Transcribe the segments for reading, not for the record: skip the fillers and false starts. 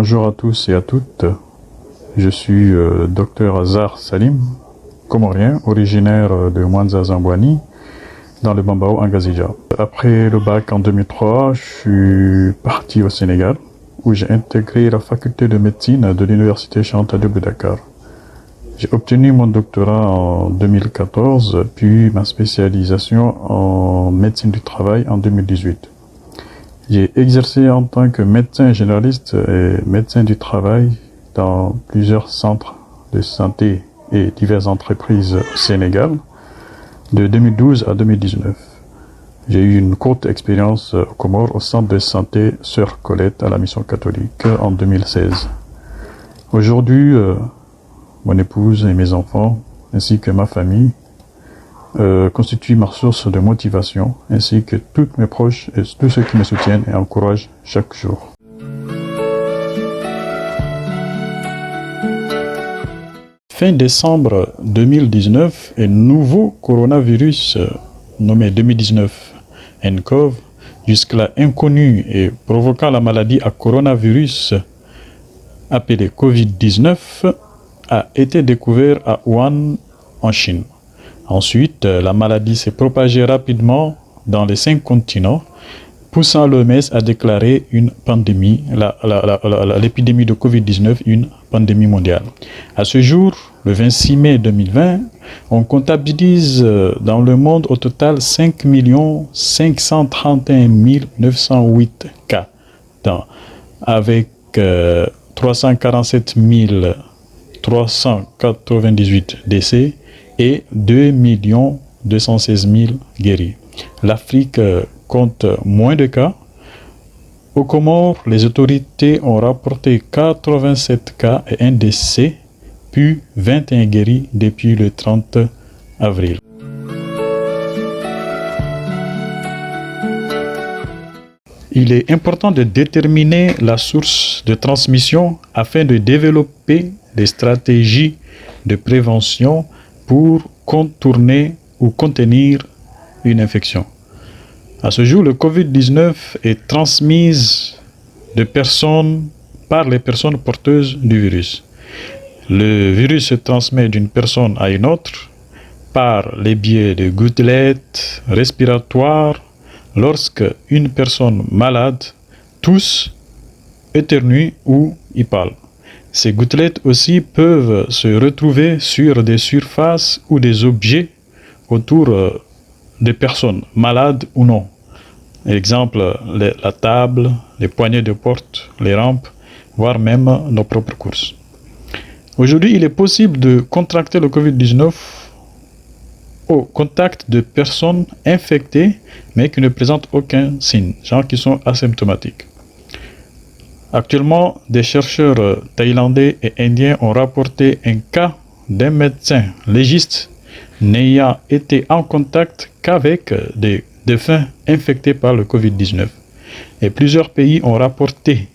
Bonjour à tous et à toutes. Je suis Dr Azar Salim, comorien, originaire de Mwanza Zambwani, dans le Bambao en Gazija. Après le bac en 2003, je suis parti au Sénégal, où j'ai intégré la faculté de médecine de l'université Cheikh Anta Diop de Dakar. J'ai obtenu mon doctorat en 2014, puis ma spécialisation en médecine du travail en 2018. J'ai exercé en tant que médecin généraliste et médecin du travail dans plusieurs centres de santé et diverses entreprises au Sénégal de 2012 à 2019. J'ai eu une courte expérience aux Comores au centre de santé Sœur Colette à la Mission catholique en 2016. Aujourd'hui, mon épouse et mes enfants, ainsi que ma famille, constituent ma source de motivation, ainsi que tous mes proches et tous ceux qui me soutiennent et encouragent chaque jour. Fin décembre 2019, un nouveau coronavirus nommé 2019 nCoV, jusque-là inconnu et provoquant la maladie à coronavirus appelé Covid-19, a été découvert à Wuhan, en Chine. Ensuite, la maladie s'est propagée rapidement dans les 5 continents, poussant l'OMS à déclarer une pandémie, l'épidémie de Covid-19, une pandémie mondiale. À ce jour, le 26 mai 2020, on comptabilise dans le monde au total 5 531 908 cas, avec 347 398 décès et 2 216 000 guéris. L'Afrique compte moins de cas. Aux Comores, les autorités ont rapporté 87 cas et un décès, puis 21 guéris depuis le 30 avril. Il est important de déterminer la source de transmission afin de développer des stratégies de prévention pour contourner ou contenir une infection. À ce jour, le Covid-19 est transmise par les personnes porteuses du virus. Le virus se transmet d'une personne à une autre par les biais de gouttelettes respiratoires lorsque une personne malade tousse, éternue ou y parle. Ces gouttelettes aussi peuvent se retrouver sur des surfaces ou des objets autour des personnes, malades ou non. Exemple, la table, les poignées de porte, les rampes, voire même nos propres courses. Aujourd'hui, il est possible de contracter le Covid-19 au contact de personnes infectées mais qui ne présentent aucun signe, gens qui sont asymptomatiques. Actuellement, des chercheurs thaïlandais et indiens ont rapporté un cas d'un médecin légiste n'ayant été en contact qu'avec des défunts infectés par le Covid-19. Et plusieurs pays ont rapporté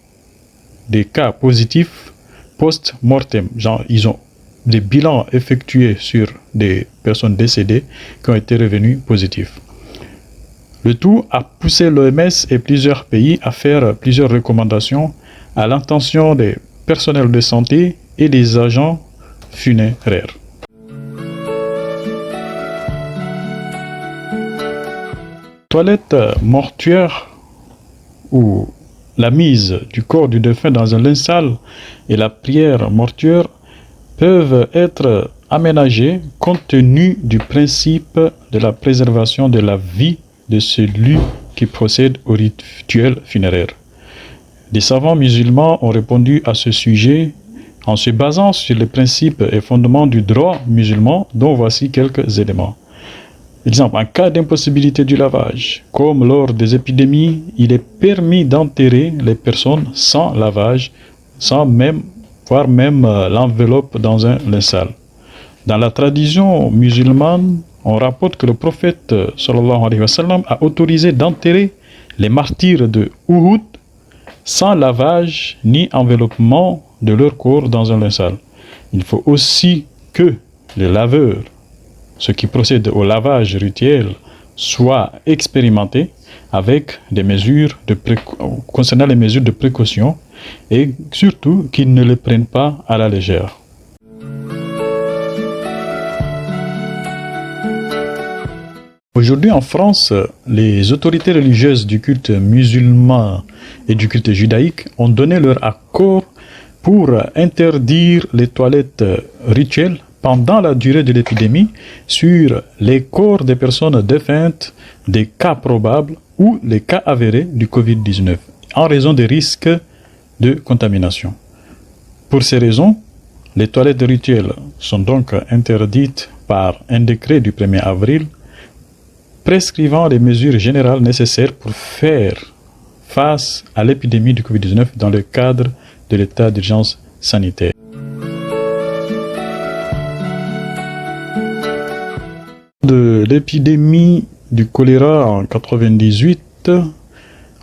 des cas positifs post-mortem. Genre, ils ont des bilans effectués sur des personnes décédées qui ont été revenus positifs. Le tout a poussé l'OMS et plusieurs pays à faire plusieurs recommandations à l'intention des personnels de santé et des agents funéraires. Toilette mortuaire ou la mise du corps du défunt dans un linge sale et la prière mortuaire peuvent être aménagées compte tenu du principe de la préservation de la vie de celui qui procède au rituel funéraire. Des savants musulmans ont répondu à ce sujet en se basant sur les principes et fondements du droit musulman, dont voici quelques éléments. Exemple, en cas d'impossibilité du lavage, comme lors des épidémies, il est permis d'enterrer les personnes sans lavage, voire même l'enveloppe dans un linceul. Dans la tradition musulmane, on rapporte que le prophète sallallahu alayhi wa sallam a autorisé d'enterrer les martyrs de Uhud sans lavage ni enveloppement de leur corps dans un linceul. Il faut aussi que les laveurs, ceux qui procèdent au lavage rituel, soient expérimentés avec des mesures concernant les mesures de précaution et surtout qu'ils ne le prennent pas à la légère. Aujourd'hui en France, les autorités religieuses du culte musulman et du culte judaïque ont donné leur accord pour interdire les toilettes rituelles pendant la durée de l'épidémie sur les corps des personnes défuntes, des cas probables ou les cas avérés du Covid-19, en raison des risques de contamination. Pour ces raisons, les toilettes rituelles sont donc interdites par un décret du 1er avril prescrivant les mesures générales nécessaires pour faire face à l'épidémie du Covid-19 dans le cadre de l'état d'urgence sanitaire. De l'épidémie du choléra en 1998,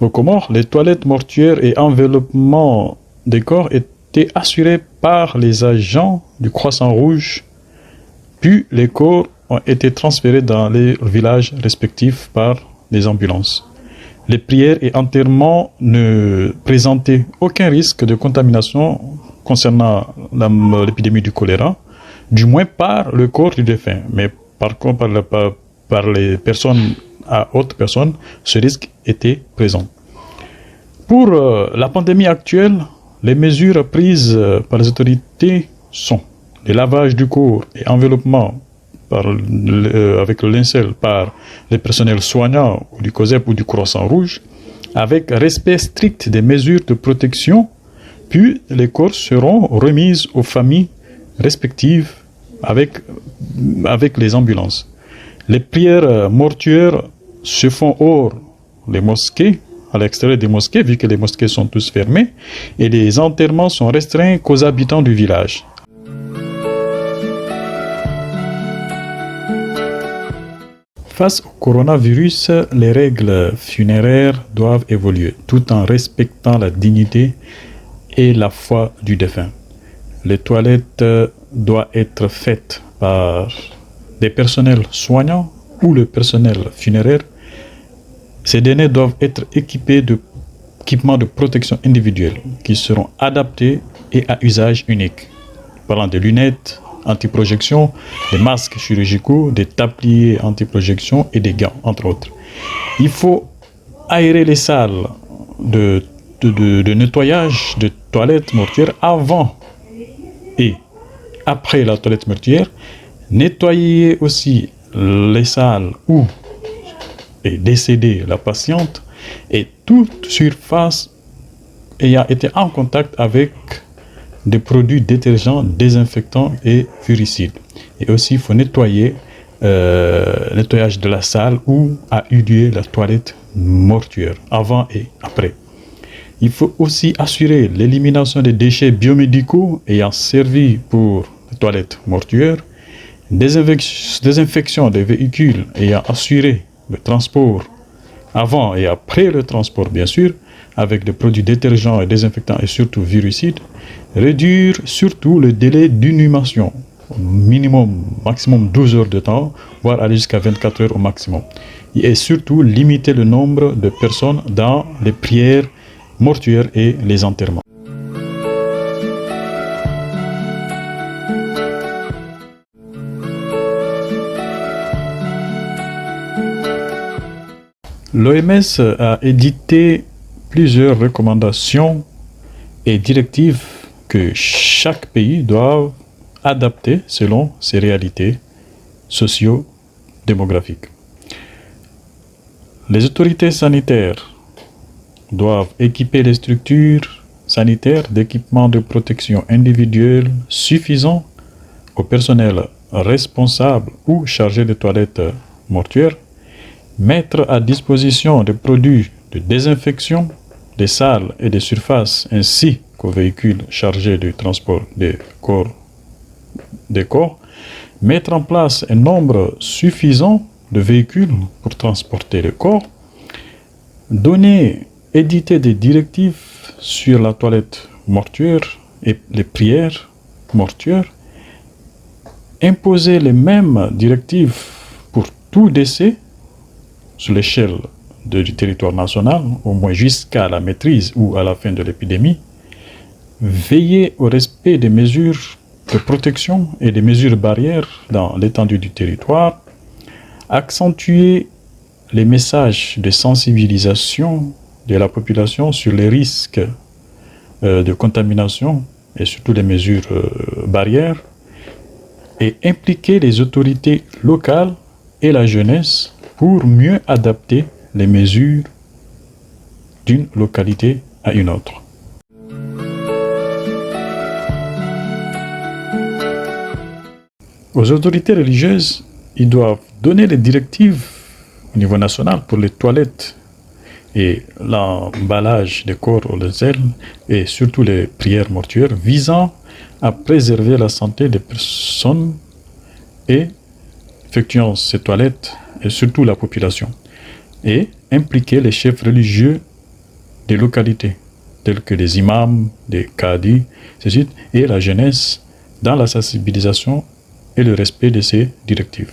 aux Comores, les toilettes mortuaires et enveloppements des corps étaient assurés par les agents du Croissant-Rouge, puis les corps ont été transférés dans les villages respectifs par les ambulances. Les prières et enterrements ne présentaient aucun risque de contamination concernant l'épidémie du choléra, du moins par le corps du défunt. Mais par contre, par les personnes à haute personne, ce risque était présent. Pour la pandémie actuelle, les mesures prises par les autorités sont le lavage du corps et enveloppement avec le linceul par les personnels soignants du COSEP ou du Croissant-Rouge, avec respect strict des mesures de protection, puis les corps seront remis aux familles respectives avec les ambulances. Les prières mortuaires se font hors les mosquées, à l'extérieur des mosquées, vu que les mosquées sont tous fermées, et les enterrements sont restreints qu'aux habitants du village. Face au coronavirus, les règles funéraires doivent évoluer, tout en respectant la dignité et la foi du défunt. Les toilettes doivent être faites par des personnels soignants ou le personnel funéraire. Ces derniers doivent être équipés d'équipements de protection individuelle qui seront adaptés et à usage unique, parlant de lunettes anti-projection, des masques chirurgicaux, des tabliers anti-projection et des gants, entre autres. Il faut aérer les salles de nettoyage de toilettes mortuaires avant et après la toilette mortuaire. Nettoyer aussi les salles où est décédée la patiente et toute surface ayant été en contact avec des produits détergents, désinfectants et furicides. Et aussi, il faut nettoyer nettoyage de la salle où a eu lieu la toilette mortuaire, avant et après. Il faut aussi assurer l'élimination des déchets biomédicaux ayant servi pour les toilettes mortuaires, désinfection des véhicules ayant assuré le transport avant et après le transport, bien sûr, avec des produits détergents et désinfectants et surtout virucides. Réduire surtout le délai d'inhumation, maximum 12 heures de temps, voire aller jusqu'à 24 heures au maximum. Et surtout limiter le nombre de personnes dans les prières mortuaires et les enterrements. L'OMS a édité plusieurs recommandations et directives que chaque pays doit adapter selon ses réalités socio-démographiques. Les autorités sanitaires doivent équiper les structures sanitaires d'équipements de protection individuelle suffisants au personnel responsable ou chargé des toilettes mortuaires, mettre à disposition des produits de désinfection des salles et des surfaces ainsi qu'aux véhicules chargés du transport des corps, mettre en place un nombre suffisant de véhicules pour transporter les corps, éditer des directives sur la toilette mortuaire et les prières mortuaires, imposer les mêmes directives pour tout décès sur l'échelle du territoire national, au moins jusqu'à la maîtrise ou à la fin de l'épidémie, veiller au respect des mesures de protection et des mesures barrières dans l'étendue du territoire, accentuer les messages de sensibilisation de la population sur les risques de contamination et surtout les mesures barrières, et impliquer les autorités locales et la jeunesse pour mieux adapter les mesures d'une localité à une autre. Aux autorités religieuses, ils doivent donner les directives au niveau national pour les toilettes et l'emballage des corps au linceul et surtout les prières mortuaires visant à préserver la santé des personnes et effectuant ces toilettes et surtout la population, et impliquer les chefs religieux des localités tels que les imams, des cadis, et la jeunesse dans la sensibilisation et le respect de ces directives.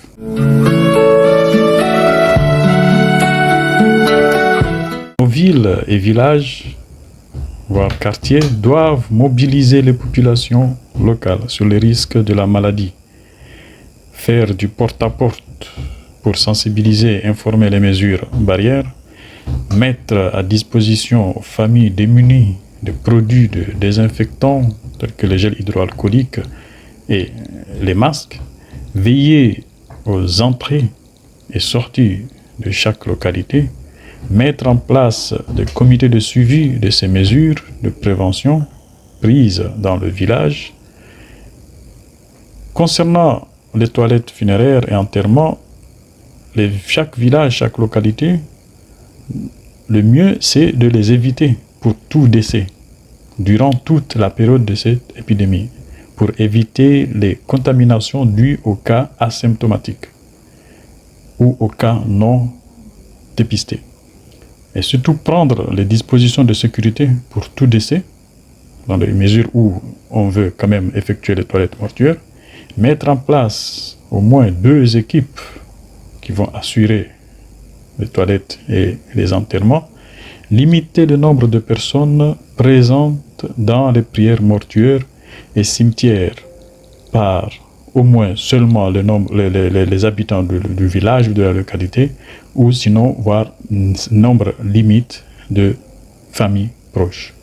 Nos villes et villages, voire quartiers, doivent mobiliser les populations locales sur les risques de la maladie, faire du porte-à-porte pour sensibiliser et informer les mesures barrières, mettre à disposition aux familles démunies des produits de désinfectants tels que les gels hydroalcooliques et les masques, veiller aux entrées et sorties de chaque localité, mettre en place des comités de suivi de ces mesures de prévention prises dans le village. Concernant les toilettes funéraires et enterrements, chaque village, chaque localité, le mieux c'est de les éviter pour tout décès durant toute la période de cette épidémie, pour éviter les contaminations dues aux cas asymptomatiques ou aux cas non dépistés. Et surtout prendre les dispositions de sécurité pour tout décès, dans les mesures où on veut quand même effectuer les toilettes mortuaires, mettre en place au moins 2 équipes qui vont assurer les toilettes et les enterrements, limiter le nombre de personnes présentes dans les prières mortuaires et cimetières par au moins seulement les habitants du village ou de la localité, ou sinon voir un nombre limite de familles proches.